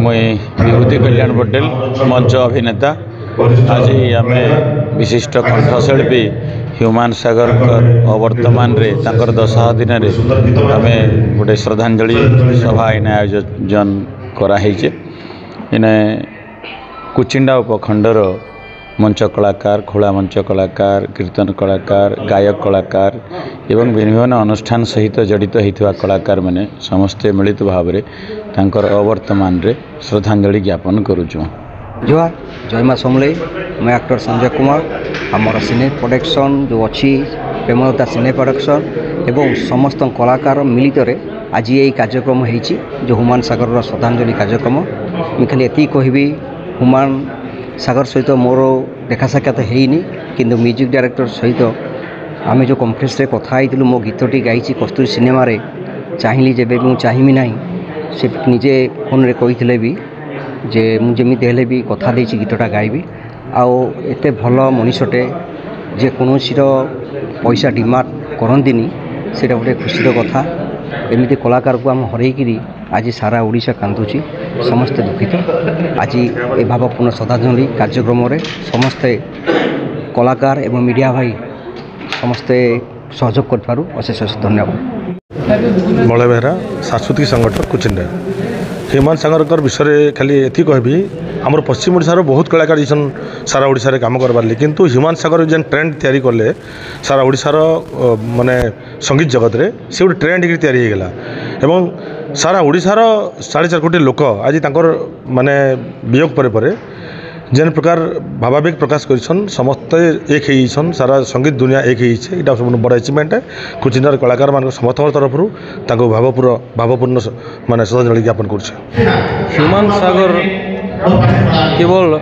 मुई विभूति कल्याण पटेल मंच अभिनेता। आज आम विशिष्ट कंठशिल्पी ह्यूमान सागर अवर्तमान तांकर दशह दिन आम गोटे श्रद्धांजलि सभा इन आयोजन कराई। इन कुचिंडा उपखंडर मंच कलाकार, खोला मंच कलाकार, कीर्तन कलाकार, गायक कलाकार एवं विभिन्न अनुष्ठान सहित जड़ित होता कलाकार मैंने समस्ते मिलित भाव में तांकर अवर्तमान रे श्रद्धांजलि ज्ञापन करुचु। जोहार, जय माँ समले। मैं एक्टर संजय कुमार। आमर सिने प्रोडक्शन जो अच्छी प्रेमलता सिने प्रोडक्शन एवं समस्त कलाकार मिलित आज यही कार्यक्रम होती जो ह्यूमान सागर श्रद्धांजलि कार्यक्रम। मैं खाली ये कहबी, ह्यूमान सागर सहित मोर देखा साक्षात होनी किंतु म्यूजिक डायरेक्टर सहित आम जो कॉन्फ्रेंस रे कथा होइतिलु मो गीतटी गाई कस्तूरी सिनेमा रे चाहिली जेबे भी चाहिमी ना से निजे फोन रे कही भी जे मुझे हेले भी कथा देछि गीतटा गाइबी आउ एते भल मनीषटे जे कौनसीर पैसा डिमांड करंदिनी सेटा गोटे खुशीर कथा। एमती कलाकार को आम हरईकरी आज सारा ओडिशा कांदुची, समस्ते दुखित। आज ए भावपूर्ण श्रद्धांजलि कार्यक्रम रे समस्ते कलाकार एवं मीडिया भाई समस्ते सहयोग कर अशेष अशेष धन्यवाद। मलय बेहरा, सांस्कृतिक संगठन कुचिंडा। ह्यूमान सागर विषय खाली ये कहबी, आमर पश्चिम ओडिशार बहुत कलाकार जन सारा ओडिशा रे काम करबारे किंतु ह्यूमान सागर जेन ट्रेंड तैयारी कले सारा ओडिशार माने संगीत जगत रे से गोटे ट्रेंड ही तैयारी होगला एवं सारा ओडिशार 4.5 कोटी लोक आज तांकर माने वियोग पर जेन प्रकार भावावेग प्रकाश करिछन समस्ते एक होइछन, सारा संगीत दुनिया एक होइछे। एटा सब बड़ा अचीवमेंट है। कुचिंडार कलाकार मान समस्त तरफ भावपूर्ण माने श्रद्धांजलि ज्ञापन करछे। ह्यूमान सागर केवल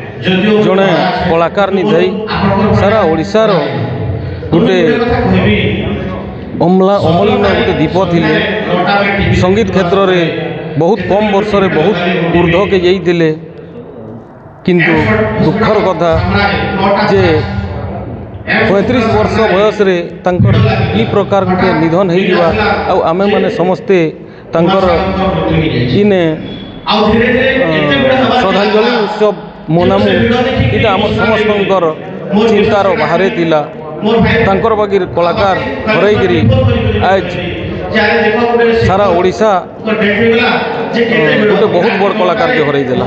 जड़े कलाकार नहीं सारा ओडिशार गोटे अमलिन गोटे दीप थिले। संगीत क्षेत्र में बहुत कम वर्ष रे बहुत ऊर्ध्व के जाइए किंतु दुखर कथा जे 35 वर्ष बयस रे तांकर ई प्रकार गोटे निधन हो आमे माने समस्ते तांकर इने श्रद्धांजलि उत्सव मनामु। इटा आम समस्त चिंतार बाहर थिला। तांकर बाकी कलाकार हरईकरी आज सारा ओडिशा गोटे बहुत बड़ कलाकार के हरई देला।